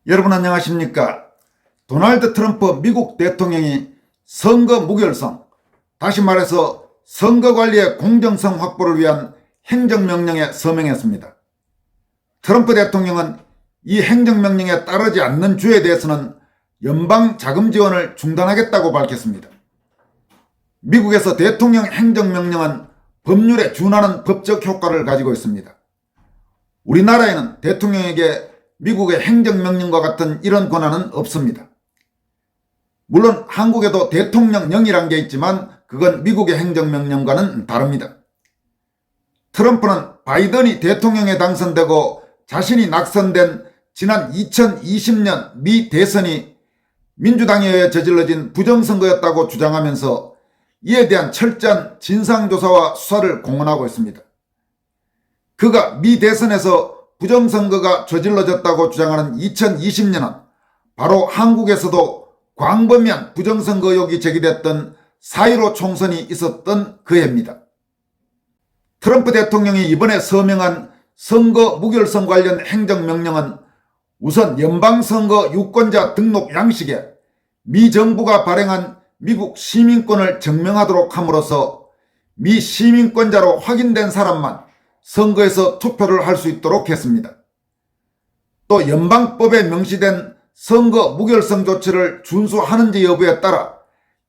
여러분 안녕하십니까? 도널드 트럼프 미국 대통령이 선거 무결성, 다시 말해서 선거 관리의 공정성 확보를 위한 행정명령에 서명했습니다. 트럼프 대통령은 이 행정명령에 따르지 않는 주에 대해서는 연방 자금 지원을 중단하겠다고 밝혔습니다. 미국에서 대통령 행정명령은 법률에 준하는 법적 효과를 가지고 있습니다. 우리나라에는 대통령에게 미국의 행정명령과 같은 이런 권한은 없습니다. 물론 한국에도 대통령령이란 게 있지만 그건 미국의 행정명령과는 다릅니다. 트럼프는 바이든이 대통령에 당선되고 자신이 낙선된 지난 2020년 미 대선이 민주당에 의해 저질러진 부정선거였다고 주장하면서 이에 대한 철저한 진상조사와 수사를 공언하고 있습니다. 그가 미 대선에서 부정선거가 저질러졌다고 주장하는 2020년은 바로 한국에서도 광범위한 부정선거 의혹이 제기됐던 4.15 총선이 있었던 그 해입니다. 트럼프 대통령이 이번에 서명한 선거 무결성 관련 행정명령은 우선 연방선거 유권자 등록 양식에 미 정부가 발행한 미국 시민권을 증명하도록 함으로써 미 시민권자로 확인된 사람만 선거에서 투표를 할 수 있도록 했습니다. 또 연방법에 명시된 선거 무결성 조치를 준수하는지 여부에 따라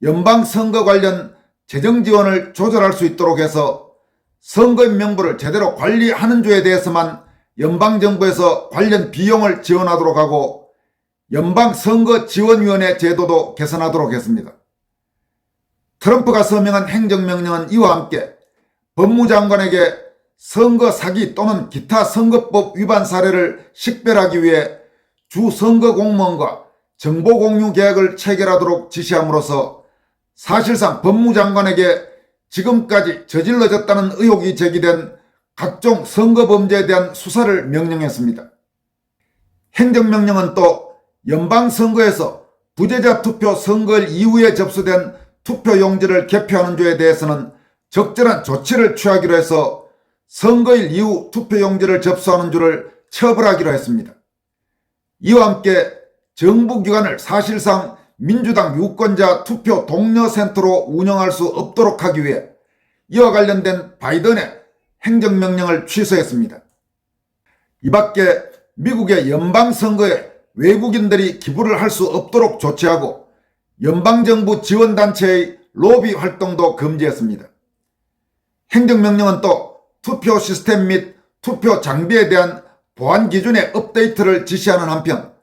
연방선거 관련 재정 지원을 조절할 수 있도록 해서 선거인 명부를 제대로 관리하는 주에 대해서만 연방정부에서 관련 비용을 지원하도록 하고 연방선거지원위원회 제도도 개선하도록 했습니다. 트럼프가 서명한 행정명령은 이와 함께 법무장관에게 선거 사기 또는 기타 선거법 위반 사례를 식별하기 위해 주 선거 공무원과 정보 공유 계약을 체결하도록 지시함으로써 사실상 법무장관에게 지금까지 저질러졌다는 의혹이 제기된 각종 선거 범죄에 대한 수사를 명령했습니다. 행정명령은 또 연방선거에서 부재자 투표 선거일 이후에 접수된 투표용지를 개표하는 주에 대해서는 적절한 조치를 취하기로 해서 선거일 이후 투표용지를 접수하는 주를 처벌하기로 했습니다. 이와 함께 정부기관을 사실상 민주당 유권자 투표 독려센터로 운영할 수 없도록 하기 위해 이와 관련된 바이든의 행정명령을 취소했습니다. 이 밖에 미국의 연방선거에 외국인들이 기부를 할 수 없도록 조치하고 연방정부 지원단체의 로비 활동도 금지했습니다. 행정명령은 또 투표 시스템 및 투표 장비에 대한 보안 기준의 업데이트를 지시하는 한편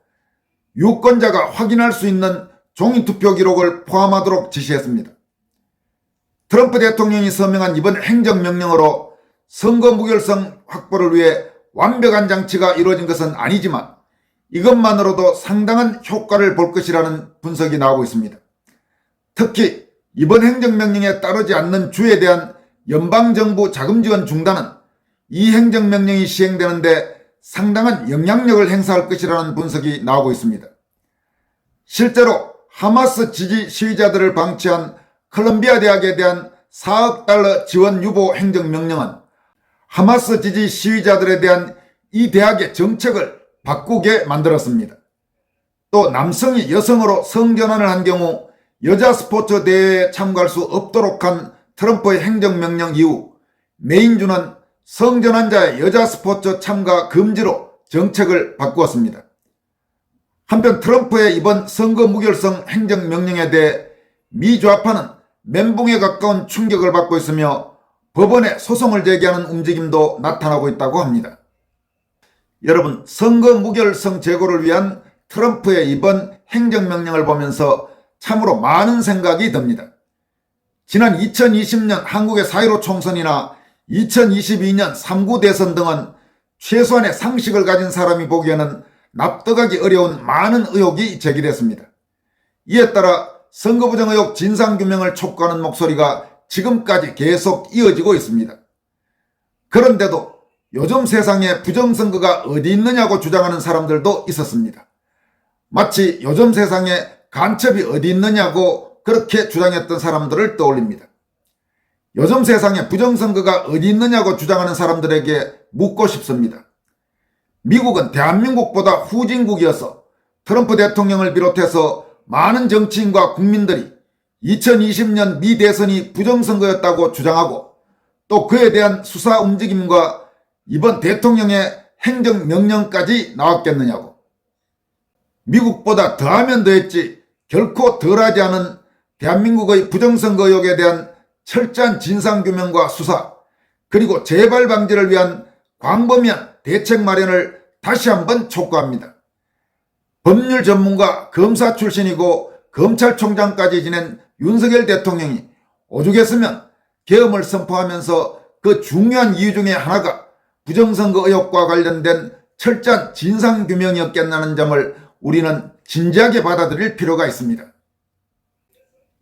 유권자가 확인할 수 있는 종이 투표 기록을 포함하도록 지시했습니다. 트럼프 대통령이 서명한 이번 행정명령으로 선거 무결성 확보를 위해 완벽한 장치가 이루어진 것은 아니지만 이것만으로도 상당한 효과를 볼 것이라는 분석이 나오고 있습니다. 특히 이번 행정명령에 따르지 않는 주에 대한 연방정부 자금지원 중단은 이 행정명령이 시행되는데 상당한 영향력을 행사할 것이라는 분석이 나오고 있습니다. 실제로 하마스 지지 시위자들을 방치한 컬럼비아 대학에 대한 4억 달러 지원 유보 행정명령은 하마스 지지 시위자들에 대한 이 대학의 정책을 바꾸게 만들었습니다. 또 남성이 여성으로 성전환을 한 경우 여자 스포츠 대회에 참가할 수 없도록 한 트럼프의 행정명령 이후 메인주는 성전환자의 여자 스포츠 참가 금지로 정책을 바꾸었습니다. 한편 트럼프의 이번 선거 무결성 행정명령에 대해 미 좌파는 멘붕에 가까운 충격을 받고 있으며 법원에 소송을 제기하는 움직임도 나타나고 있다고 합니다. 여러분, 선거 무결성 제고를 위한 트럼프의 이번 행정명령을 보면서 참으로 많은 생각이 듭니다. 지난 2020년 한국의 4.15 총선이나 2022년 3구 대선 등은 최소한의 상식을 가진 사람이 보기에는 납득하기 어려운 많은 의혹이 제기됐습니다. 이에 따라 선거부정 의혹 진상규명을 촉구하는 목소리가 지금까지 계속 이어지고 있습니다. 그런데도 요즘 세상에 부정선거가 어디 있느냐고 주장하는 사람들도 있었습니다. 마치 요즘 세상에 간첩이 어디 있느냐고 그렇게 주장했던 사람들을 떠올립니다. 요즘 세상에 부정선거가 어디 있느냐고 주장하는 사람들에게 묻고 싶습니다. 미국은 대한민국보다 후진국이어서 트럼프 대통령을 비롯해서 많은 정치인과 국민들이 2020년 미 대선이 부정선거였다고 주장하고 또 그에 대한 수사 움직임과 이번 대통령의 행정명령까지 나왔겠느냐고. 미국보다 더하면 더했지 결코 덜하지 않은 대한민국의 부정선거 의혹에 대한 철저한 진상규명과 수사 그리고 재발 방지를 위한 광범위한 대책 마련을 다시 한번 촉구합니다. 법률 전문가 검사 출신이고 검찰총장까지 지낸 윤석열 대통령이 오죽했으면 계엄을 선포하면서 그 중요한 이유 중에 하나가 부정선거 의혹과 관련된 철저한 진상규명이었겠다는 점을 우리는 진지하게 받아들일 필요가 있습니다.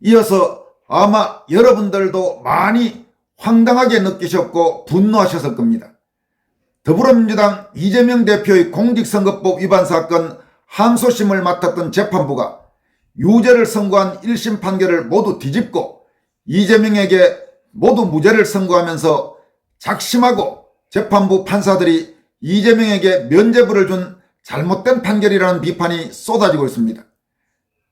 이어서 아마 여러분들도 많이 황당하게 느끼셨고 분노하셨을 겁니다. 더불어민주당 이재명 대표의 공직선거법 위반 사건 항소심을 맡았던 재판부가 유죄를 선고한 1심 판결을 모두 뒤집고 이재명에게 모두 무죄를 선고하면서 작심하고 재판부 판사들이 이재명에게 면죄부를 준 잘못된 판결이라는 비판이 쏟아지고 있습니다.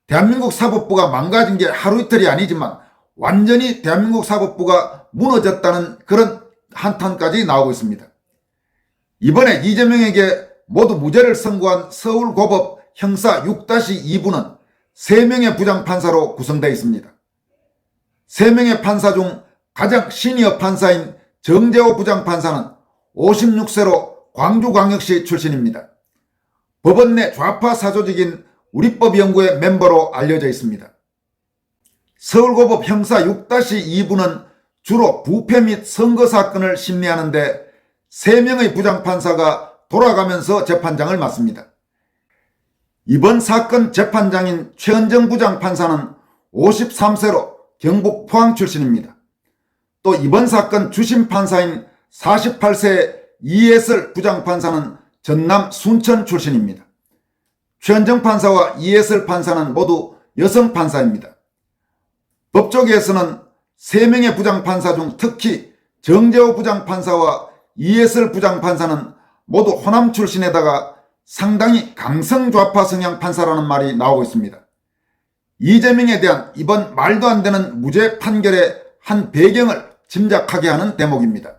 대한민국 사법부가 망가진 게 하루 이틀이 아니지만 완전히 대한민국 사법부가 무너졌다는 그런 한탄까지 나오고 있습니다. 이번에 이재명에게 모두 무죄를 선고한 서울고법 형사 6-2부는 3명의 부장판사로 구성되어 있습니다. 3명의 판사 중 가장 시니어 판사인 정재호 부장판사는 56세로 광주광역시 출신입니다. 법원 내 좌파 사조직인 우리법연구회 멤버로 알려져 있습니다. 서울고법 형사 6-2부는 주로 부패 및 선거 사건을 심리하는데 3명의 부장판사가 돌아가면서 재판장을 맡습니다. 이번 사건 재판장인 최은정 부장판사는 53세로 경북 포항 출신입니다. 또 이번 사건 주심판사인 48세 이예슬 부장판사는 전남 순천 출신입니다. 최은정 판사와 이예슬 판사는 모두 여성 판사입니다. 법조계에서는 3명의 부장판사 중 특히 정재호 부장판사와 이예슬 부장판사는 모두 호남 출신에다가 상당히 강성좌파 성향 판사라는 말이 나오고 있습니다. 이재명에 대한 이번 말도 안 되는 무죄 판결의 한 배경을 짐작하게 하는 대목입니다.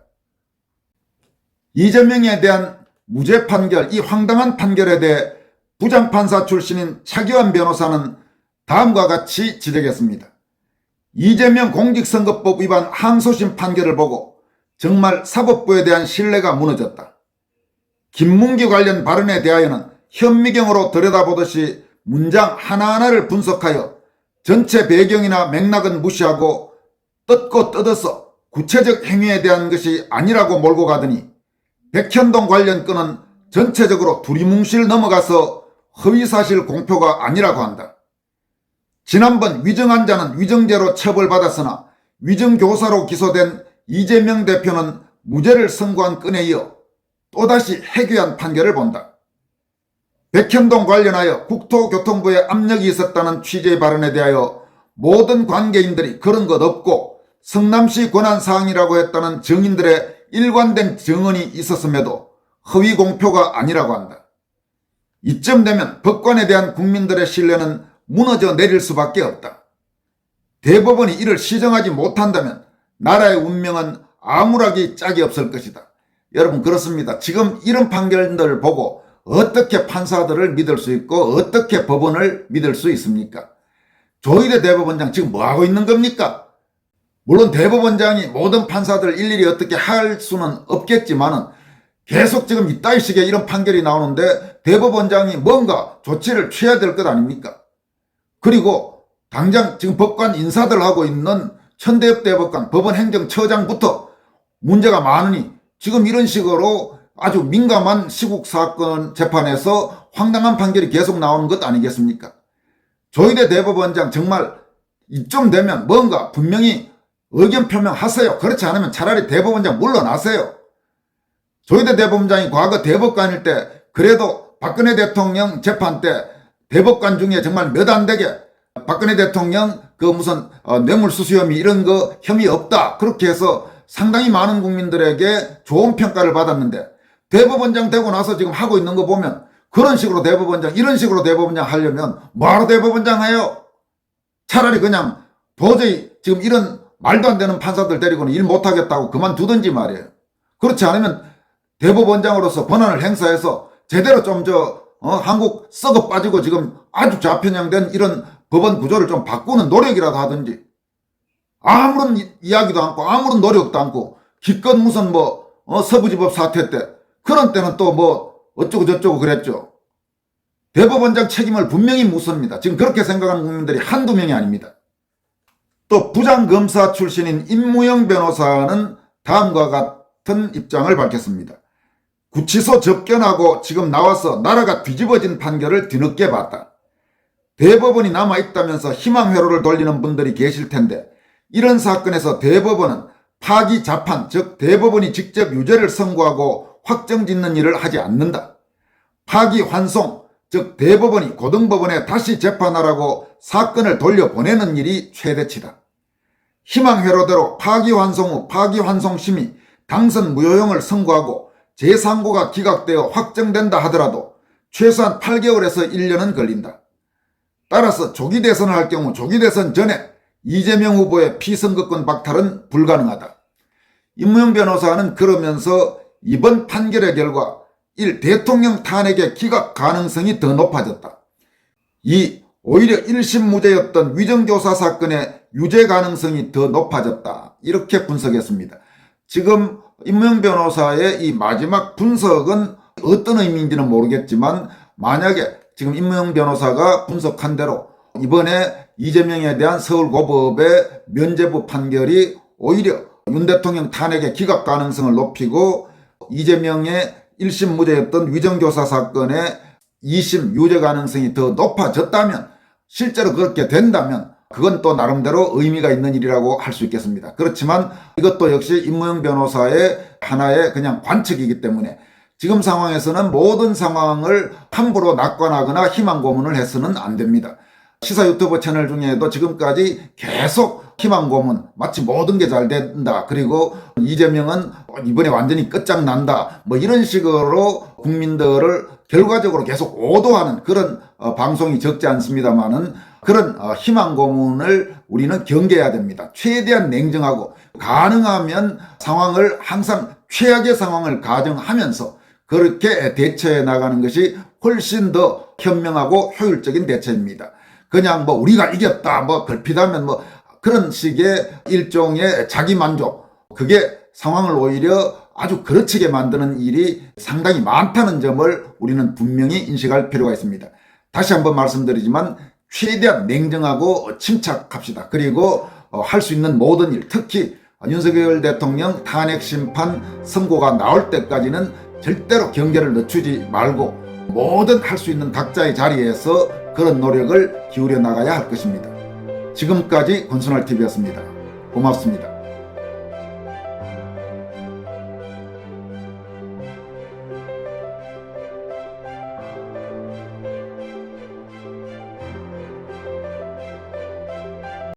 이재명에 대한 무죄 판결, 이 황당한 판결에 대해 부장판사 출신인 차기환 변호사는 다음과 같이 지적했습니다. 이재명 공직선거법 위반 항소심 판결을 보고 정말 사법부에 대한 신뢰가 무너졌다. 김문기 관련 발언에 대하여는 현미경으로 들여다보듯이 문장 하나하나를 분석하여 전체 배경이나 맥락은 무시하고 뜯고 뜯어서 구체적 행위에 대한 것이 아니라고 몰고 가더니 백현동 관련 건은 전체적으로 두리뭉실 넘어가서 허위사실 공표가 아니라고 한다. 지난번 위정환자는 위정죄로 처벌받았으나 위정교사로 기소된 이재명 대표는 무죄를 선고한 건에 이어 또다시 해괴한 판결을 본다. 백현동 관련하여 국토교통부에 압력이 있었다는 취지의 발언에 대하여 모든 관계인들이 그런 것 없고 성남시 권한사항이라고 했다는 증인들의 일관된 증언이 있었음에도 허위 공표가 아니라고 한다. 이쯤 되면 법관에 대한 국민들의 신뢰는 무너져 내릴 수밖에 없다. 대법원이 이를 시정하지 못한다면 나라의 운명은 아무락이 짝이 없을 것이다. 여러분 그렇습니다. 지금 이런 판결들을 보고 어떻게 판사들을 믿을 수 있고 어떻게 법원을 믿을 수 있습니까? 조희대 대법원장 지금 뭐하고 있는 겁니까? 물론 대법원장이 모든 판사들 일일이 어떻게 할 수는 없겠지만은 계속 지금 이따위 식의 이런 판결이 나오는데 대법원장이 뭔가 조치를 취해야 될 것 아닙니까? 그리고 당장 지금 법관 인사들 하고 있는 천대엽 대법관, 법원행정처장부터 문제가 많으니 지금 이런 식으로 아주 민감한 시국사건 재판에서 황당한 판결이 계속 나오는 것 아니겠습니까? 조희대 대법원장 정말 이쯤 되면 뭔가 분명히 의견 표명하세요. 그렇지 않으면 차라리 대법원장 물러나세요. 조희대 대법원장이 과거 대법관일 때 그래도 박근혜 대통령 재판 때 대법관 중에 정말 몇 안 되게 박근혜 대통령 그 무슨 뇌물수수 혐의 이런 거 혐의 없다 그렇게 해서 상당히 많은 국민들에게 좋은 평가를 받았는데 대법원장 되고 나서 지금 하고 있는 거 보면 그런 식으로 대법원장, 이런 식으로 대법원장 하려면 뭐하러 대법원장 해요? 차라리 그냥 도저히 지금 이런 말도 안 되는 판사들 데리고는 일 못하겠다고 그만두든지 말이에요. 그렇지 않으면 대법원장으로서 권한을 행사해서 제대로 좀 한국 썩어 빠지고 지금 아주 좌편향된 이런 법원 구조를 좀 바꾸는 노력이라도 하든지, 아무런 이야기도 않고 아무런 노력도 않고 기껏 무슨 서부지법 사태 때 그런 때는 또 어쩌고 저쩌고 그랬죠. 대법원장 책임을 분명히 묻습니다. 지금 그렇게 생각하는 국민들이 한두 명이 아닙니다. 또 부장검사 출신인 임무영 변호사는 다음과 같은 입장을 밝혔습니다. 구치소 접견하고 지금 나와서 나라가 뒤집어진 판결을 뒤늦게 봤다. 대법원이 남아있다면서 희망회로를 돌리는 분들이 계실 텐데 이런 사건에서 대법원은 파기 자판, 즉 대법원이 직접 유죄를 선고하고 확정짓는 일을 하지 않는다. 파기 환송, 즉 대법원이 고등법원에 다시 재판하라고 사건을 돌려보내는 일이 최대치다. 희망회로대로 파기환송 후 파기환송심이 당선 무효형을 선고하고 재상고가 기각되어 확정된다 하더라도 최소한 8개월에서 1년은 걸린다. 따라서 조기 대선을 할 경우 조기 대선 전에 이재명 후보의 피선거권 박탈은 불가능하다. 임무영 변호사는 그러면서 이번 판결의 결과 1. 대통령 탄핵의 기각 가능성이 더 높아졌다. 2. 오히려 1심 무죄였던 위정교사 사건의 유죄 가능성이 더 높아졌다. 이렇게 분석했습니다. 지금 임무영 변호사의 이 마지막 분석은 어떤 의미인지는 모르겠지만, 만약에 지금 임무영 변호사가 분석한 대로 이번에 이재명에 대한 서울고법의 면죄부 판결이 오히려 윤 대통령 탄핵의 기각 가능성을 높이고 이재명의 1심 무죄였던 위정교사 사건의 2심 유죄 가능성이 더 높아졌다면, 실제로 그렇게 된다면 그건 또 나름대로 의미가 있는 일이라고 할 수 있겠습니다. 그렇지만 이것도 역시 임무영 변호사의 하나의 그냥 관측이기 때문에 지금 상황에서는 모든 상황을 함부로 낙관하거나 희망 고문을 해서는 안 됩니다. 시사 유튜브 채널 중에도 지금까지 계속 희망 고문, 마치 모든 게 잘 된다, 그리고 이재명은 이번에 완전히 끝장난다, 이런 식으로 국민들을 결과적으로 계속 오도하는 그런 방송이 적지 않습니다만은, 그런 희망 고문을 우리는 경계해야 됩니다. 최대한 냉정하고 가능하면 상황을 항상 최악의 상황을 가정하면서 그렇게 대처해 나가는 것이 훨씬 더 현명하고 효율적인 대처입니다. 그냥 우리가 이겼다, 걸핏하면 그런 식의 일종의 자기만족, 그게 상황을 오히려 아주 그르치게 만드는 일이 상당히 많다는 점을 우리는 분명히 인식할 필요가 있습니다. 다시 한번 말씀드리지만 최대한 냉정하고 침착합시다. 그리고 할 수 있는 모든 일, 특히 윤석열 대통령 탄핵 심판 선고가 나올 때까지는 절대로 경계를 늦추지 말고 모든 할 수 있는 각자의 자리에서 그런 노력을 기울여 나가야 할 것입니다. 지금까지 권순할TV였습니다. 고맙습니다.